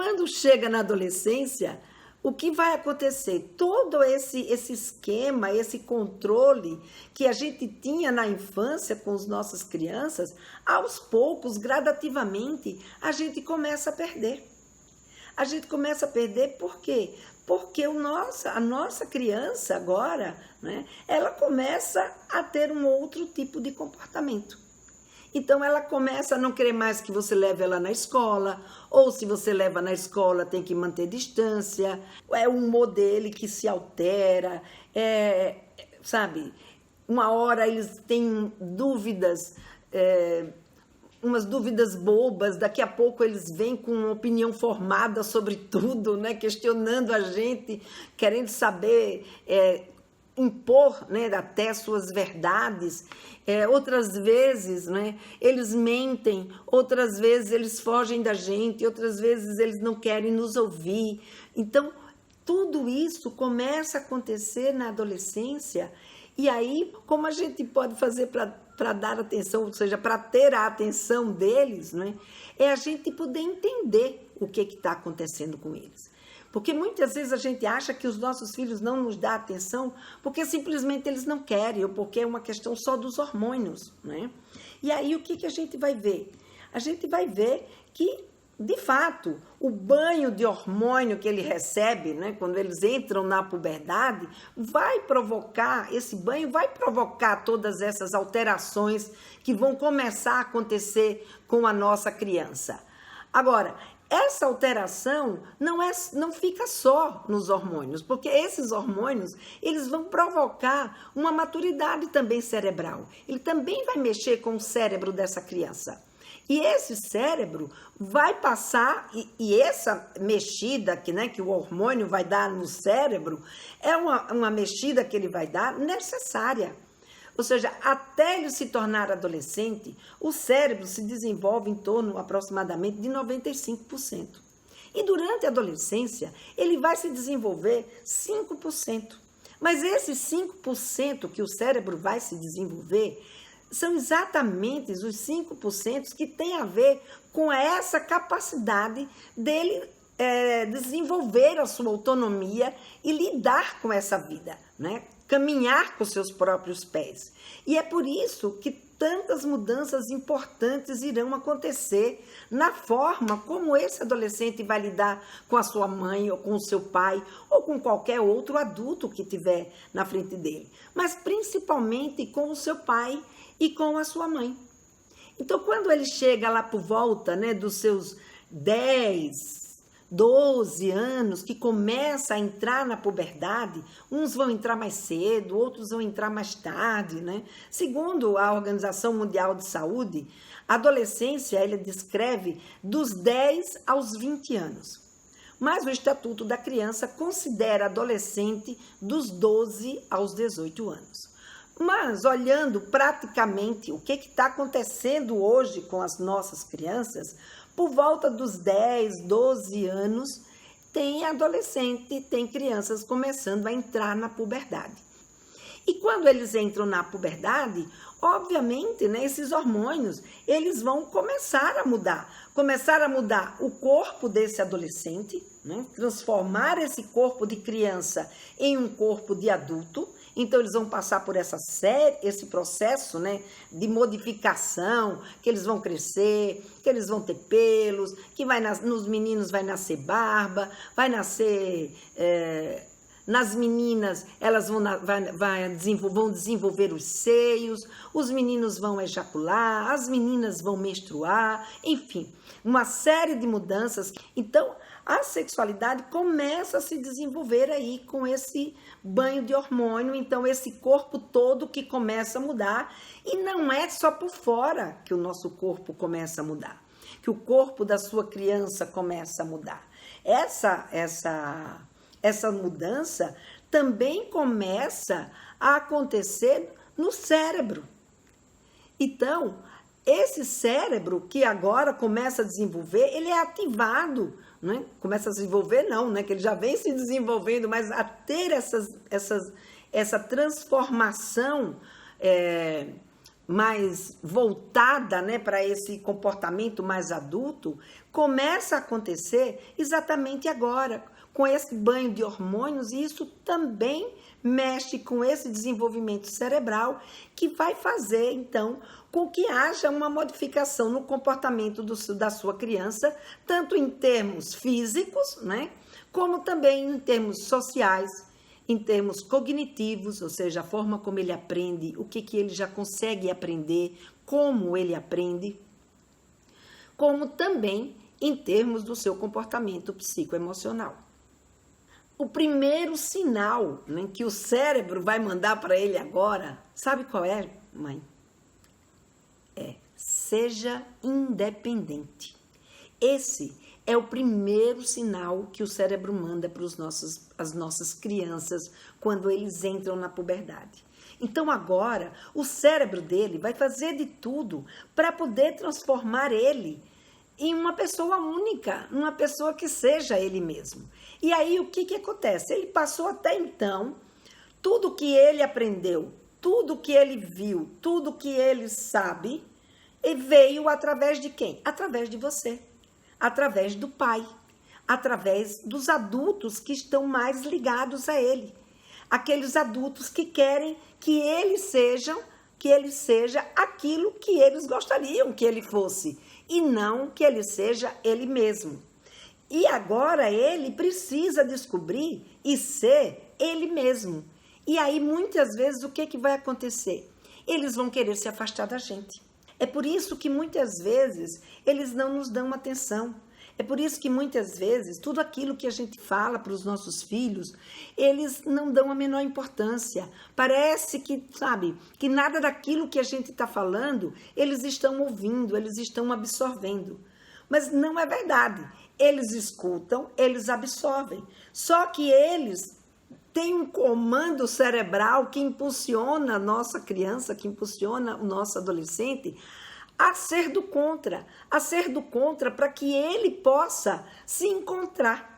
quando chega na adolescência, o que vai acontecer? Todo esse esquema, esse controle que a gente tinha na infância com as nossas crianças, aos poucos, gradativamente, a gente começa a perder. A gente começa a perder por quê? Porque a nossa criança agora, né, ela começa a ter um outro tipo de comportamento. Então, ela começa a não querer mais que você leve ela na escola, ou se você leva na escola, tem que manter distância, é um modelo que se altera, sabe? Uma hora eles têm dúvidas, umas dúvidas bobas, daqui a pouco eles vêm com uma opinião formada sobre tudo, né? Questionando a gente, querendo saber, impor, né, até suas verdades. Outras vezes, né, eles mentem, outras vezes eles fogem da gente, outras vezes eles não querem nos ouvir. Então, tudo isso começa a acontecer na adolescência. E aí, como a gente pode fazer para dar atenção, ou seja, para ter a atenção deles, né, é a gente poder entender o que está acontecendo com eles. Porque muitas vezes a gente acha que os nossos filhos não nos dão atenção porque simplesmente eles não querem, ou porque é uma questão só dos hormônios, né? E aí o que a gente vai ver? A gente vai ver que, de fato, o banho de hormônio que ele recebe, né, quando eles entram na puberdade, esse banho vai provocar todas essas alterações que vão começar a acontecer com a nossa criança. Agora, essa alteração não fica só nos hormônios, porque esses hormônios, eles vão provocar uma maturidade também cerebral. Ele também vai mexer com o cérebro dessa criança. E esse cérebro vai passar, e essa mexida que o hormônio vai dar no cérebro, é uma mexida que ele vai dar necessária. Ou seja, até ele se tornar adolescente, o cérebro se desenvolve em torno aproximadamente de 95%. E durante a adolescência, ele vai se desenvolver 5%. Mas esses 5% que o cérebro vai se desenvolver são exatamente os 5% que tem a ver com essa capacidade dele desenvolver a sua autonomia e lidar com essa vida, né? Caminhar com seus próprios pés. E é por isso que tantas mudanças importantes irão acontecer na forma como esse adolescente vai lidar com a sua mãe, ou com o seu pai, ou com qualquer outro adulto que tiver na frente dele. Mas principalmente com o seu pai e com a sua mãe. Então, quando ele chega lá por volta, né, dos seus 10, 12 anos, que começa a entrar na puberdade, uns vão entrar mais cedo, outros vão entrar mais tarde, né? Segundo a Organização Mundial de Saúde, a adolescência, ele descreve dos 10 aos 20 anos. Mas o Estatuto da Criança considera adolescente dos 12 aos 18 anos. Mas, olhando praticamente o que está acontecendo hoje com as nossas crianças, por volta dos 10, 12 anos, tem adolescente, tem crianças começando a entrar na puberdade. E quando eles entram na puberdade, obviamente, né, esses hormônios, eles vão começar a mudar o corpo desse adolescente, né, transformar esse corpo de criança em um corpo de adulto. Então, eles vão passar por esse processo, né, de modificação, que eles vão crescer, que eles vão ter pelos, que nos meninos vai nascer barba, vai nascer... nas meninas, elas vão desenvolver os seios, os meninos vão ejacular, as meninas vão menstruar, enfim, uma série de mudanças. Então, a sexualidade começa a se desenvolver aí com esse banho de hormônio, então esse corpo todo que começa a mudar, e não é só por fora que o nosso corpo começa a mudar, que o corpo da sua criança começa a mudar. Essa mudança também começa a acontecer no cérebro. Então, esse cérebro que agora começa a desenvolver, ele é ativado, né? Começa a desenvolver não, né? Que ele já vem se desenvolvendo, mas a ter essa transformação mais voltada, né, para esse comportamento mais adulto, começa a acontecer exatamente agora, com esse banho de hormônios, e isso também mexe com esse desenvolvimento cerebral que vai fazer, então, com que haja uma modificação no comportamento da sua criança, tanto em termos físicos, né, como também em termos sociais, em termos cognitivos, ou seja, a forma como ele aprende, o que ele já consegue aprender, como ele aprende, como também em termos do seu comportamento psicoemocional. O primeiro sinal, né, que o cérebro vai mandar para ele agora, sabe qual é, mãe? Seja independente. Esse é o primeiro sinal que o cérebro manda para as nossas crianças quando eles entram na puberdade. Então agora o cérebro dele vai fazer de tudo para poder transformar ele em uma pessoa única, uma pessoa que seja ele mesmo. E aí o que acontece? Ele passou até então, tudo que ele aprendeu, tudo que ele viu, tudo que ele sabe, e veio através de quem? Através de você, através do pai, através dos adultos que estão mais ligados a ele. Aqueles adultos que querem que ele seja aquilo que eles gostariam que ele fosse, e não que ele seja ele mesmo. E agora ele precisa descobrir e ser ele mesmo. E aí, muitas vezes, o que vai acontecer? Eles vão querer se afastar da gente. É por isso que muitas vezes eles não nos dão atenção. É por isso que muitas vezes tudo aquilo que a gente fala para os nossos filhos, eles não dão a menor importância. Parece que, sabe, que nada daquilo que a gente está falando, eles estão ouvindo, eles estão absorvendo. Mas não é verdade. Eles escutam, eles absorvem. Só que eles têm um comando cerebral que impulsiona a nossa criança, que impulsiona o nosso adolescente a ser do contra para que ele possa se encontrar.